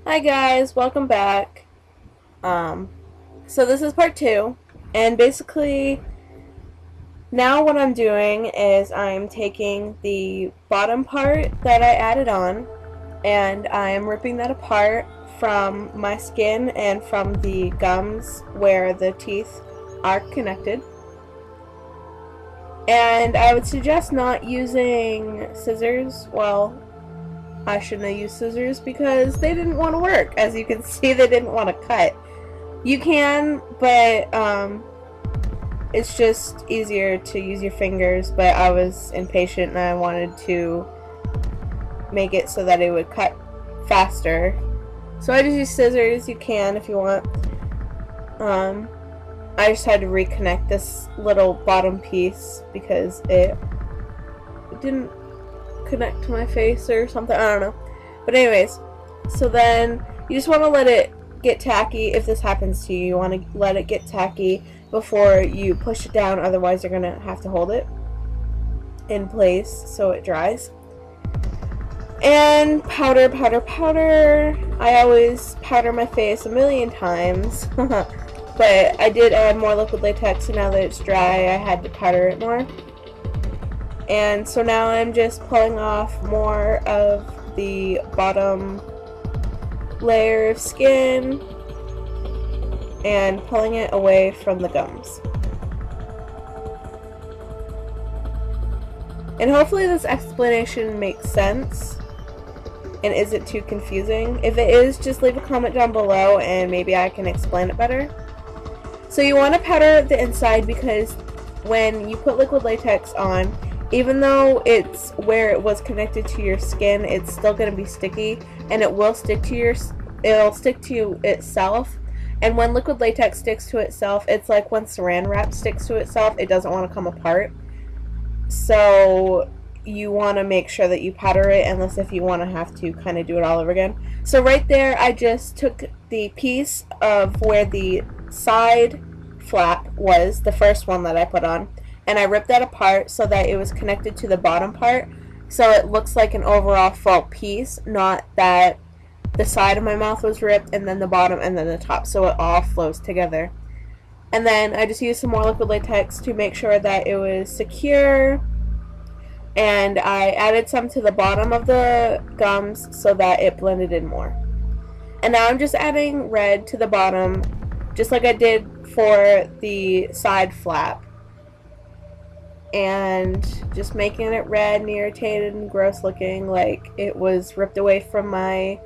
Hi guys, welcome back. Um, so this is part two, and basically now what I'm doing is I'm taking the bottom part that I added on, and I'm ripping that apart from my skin and from the gums where the teeth are connected. And I would suggest not using scissors. Well, I shouldn't have used scissors because they didn't want to work. As you can see, they didn't want to cut. You can, but it's just easier to use your fingers, but I was impatient and I wanted to make it so that it would cut faster. So I just use scissors. You can if you want. I just had to reconnect this little bottom piece because it didn't connect to my face or something. I don't know. But anyways, so then you just want to let it get tacky. If this happens to you, you want to let it get tacky before you push it down, otherwise you're going to have to hold it in place so it dries. And powder, powder, powder. I always powder my face a million times. But I did add more liquid latex, so now that it's dry, I had to powder it more. And so now I'm just pulling off more of the bottom layer of skin and pulling it away from the gums. And hopefully this explanation makes sense and isn't too confusing. If it is, just leave a comment down below and maybe I can explain it better. So you want to powder the inside because when you put liquid latex on, even though it's where it was connected to your skin, it's still going to be sticky, and it will stick to it'll stick to itself. And when liquid latex sticks to itself, it's like when saran wrap sticks to itself, it doesn't want to come apart. So you want to make sure that you powder it, unless if you want to have to kind of do it all over again. So right there, I just took the piece of where the side flap was, the first one that I put on, and I ripped that apart so that it was connected to the bottom part, so it looks like an overall full piece, not that the side of my mouth was ripped and then the bottom and then the top, so it all flows together. And then I just used some more liquid latex to make sure that it was secure, and I added some to the bottom of the gums so that it blended in more. And now I'm just adding red to the bottom, just like I did for the side flap, and just making it red and irritated and gross looking, like it was ripped away from my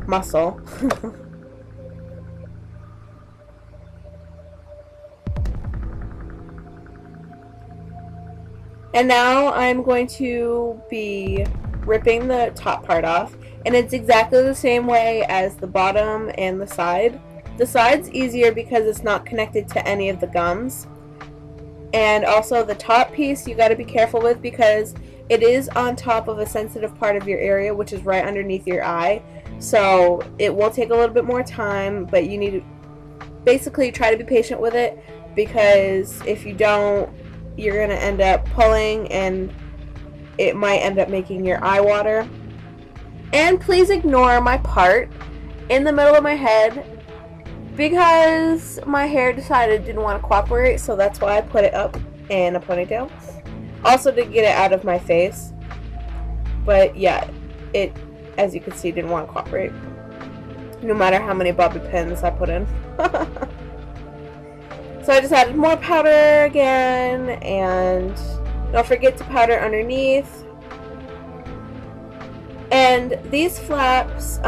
muscle. And now I'm going to be ripping the top part off, and it's exactly the same way as the bottom and the side. The side's easier because it's not connected to any of the gums. And also the top piece you got to be careful with because it is on top of a sensitive part of your area, which is right underneath your eye. So it will take a little bit more time, but you need to basically try to be patient with it, because if you don't, you're going to end up pulling and it might end up making your eye water. And please ignore my part in the middle of my head, because my hair decided it didn't want to cooperate, so that's why I put it up in a ponytail. Also to get it out of my face. But yeah, it, as you can see, didn't want to cooperate, no matter how many bobby pins I put in. So I just added more powder again, and don't forget to powder underneath. And these flaps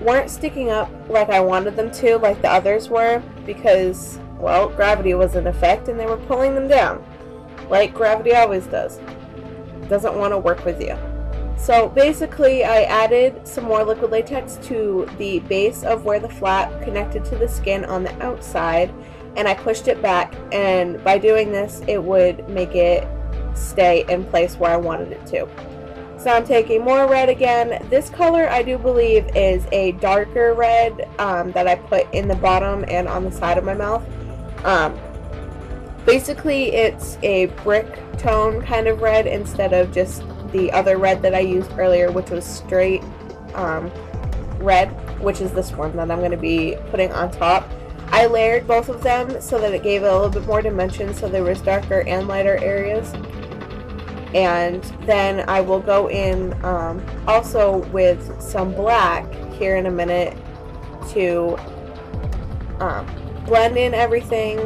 weren't sticking up like I wanted them to, like the others were, because, well, gravity was in effect and they were pulling them down, like gravity always does. It doesn't want to work with you. So basically I added some more liquid latex to the base of where the flap connected to the skin on the outside, and I pushed it back, and by doing this it would make it stay in place where I wanted it to. So I'm taking more red again. This color I do believe is a darker red that I put in the bottom and on the side of my mouth. Basically it's a brick tone kind of red instead of just the other red that I used earlier, which was straight red, which is this one that I'm going to be putting on top. I layered both of them so that it gave it a little bit more dimension, so there was darker and lighter areas. And then I will go in also with some black here in a minute to blend in everything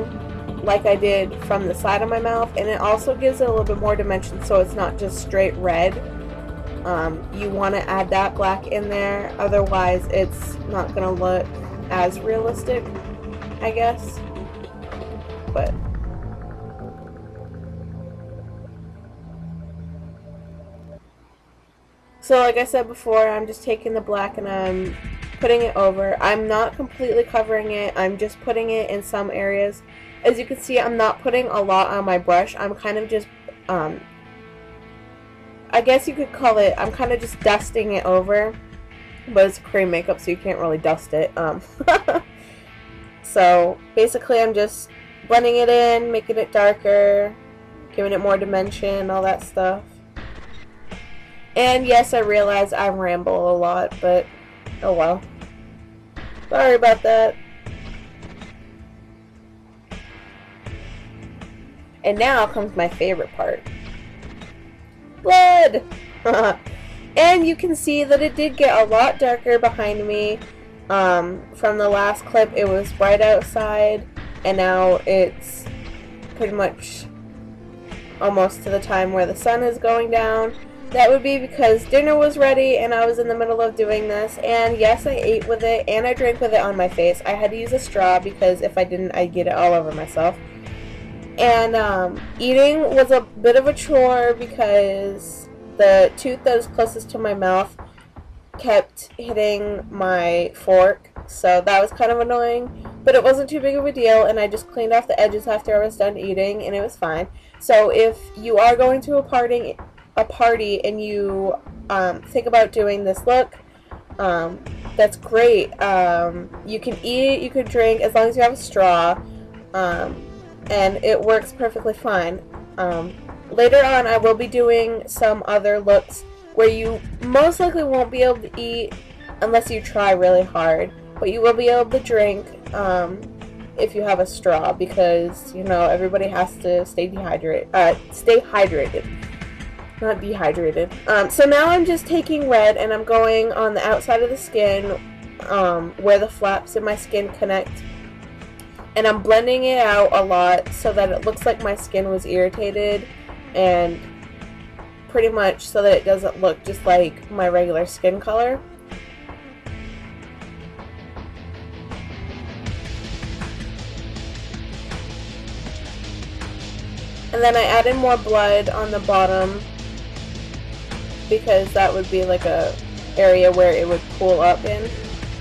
like I did from the side of my mouth, and it also gives it a little bit more dimension so it's not just straight red. You want to add that black in there, otherwise it's not going to look as realistic, I guess. But so like I said before, I'm just taking the black and I'm putting it over. I'm not completely covering it, I'm just putting it in some areas. As you can see, I'm not putting a lot on my brush. I'm kind of just I guess you could call it, I'm kind of just dusting it over, but it's cream makeup so you can't really dust it. So basically I'm just blending it in, making it darker, giving it more dimension, all that stuff. And yes, I realize I ramble a lot, but oh well. Sorry about that. And now comes my favorite part. Blood! And you can see that it did get a lot darker behind me. From the last clip it was bright outside, and now it's pretty much almost to the time where the sun is going down. That would be because dinner was ready and I was in the middle of doing this, and yes, I ate with it and I drank with it on my face. I had to use a straw because if I didn't, I'd get it all over myself. And eating was a bit of a chore because the tooth that was closest to my mouth kept hitting my fork, so that was kind of annoying, but it wasn't too big of a deal, and I just cleaned off the edges after I was done eating and it was fine. So if you are going to a party and you think about doing this look, that's great. You can eat, you can drink, as long as you have a straw, and it works perfectly fine. Later on I will be doing some other looks where you most likely won't be able to eat unless you try really hard, but you will be able to drink if you have a straw, because you know everybody has to stay hydrated, not dehydrated. So now I'm just taking red and I'm going on the outside of the skin where the flaps in my skin connect, and I'm blending it out a lot so that it looks like my skin was irritated, and pretty much so that it doesn't look just like my regular skin color. And then I added more blood on the bottom because that would be like a area where it would pool up in.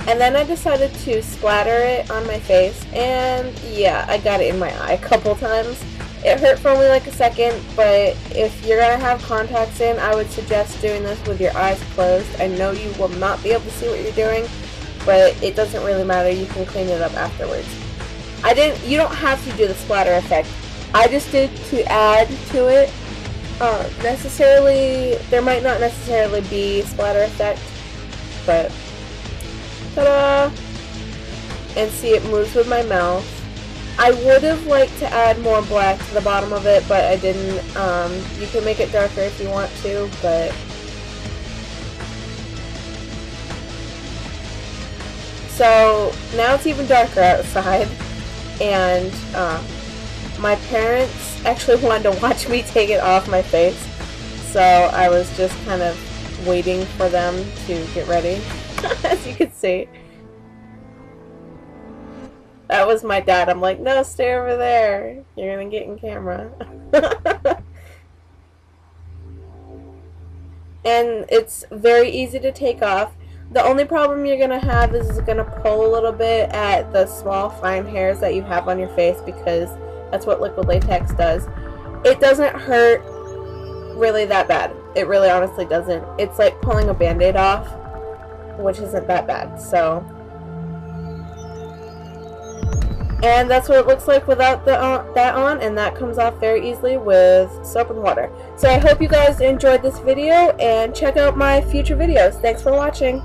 And then I decided to splatter it on my face, and yeah, I got it in my eye a couple times. It hurt for only like a second, but if you're gonna have contacts in, I would suggest doing this with your eyes closed. I know you will not be able to see what you're doing, but it doesn't really matter. You can clean it up afterwards. You don't have to do the splatter effect. I just did to add to it. There might not necessarily be splatter effect, but ta-da! And see, it moves with my mouth. I would have liked to add more black to the bottom of it, but I didn't. You can make it darker if you want to, but so now it's even darker outside, and my parents actually wanted to watch me take it off my face, so I was just kind of waiting for them to get ready. As you can see, that was my dad. I'm like, no, stay over there, you're gonna get in camera. And it's very easy to take off. The only problem you're gonna have is it's gonna pull a little bit at the small fine hairs that you have on your face, because that's what liquid latex does. It doesn't hurt really that bad. It really honestly doesn't. It's like pulling a band-aid off, which isn't that bad. So, and that's what it looks like without that on, and that comes off very easily with soap and water. So I hope you guys enjoyed this video, and check out my future videos. Thanks for watching.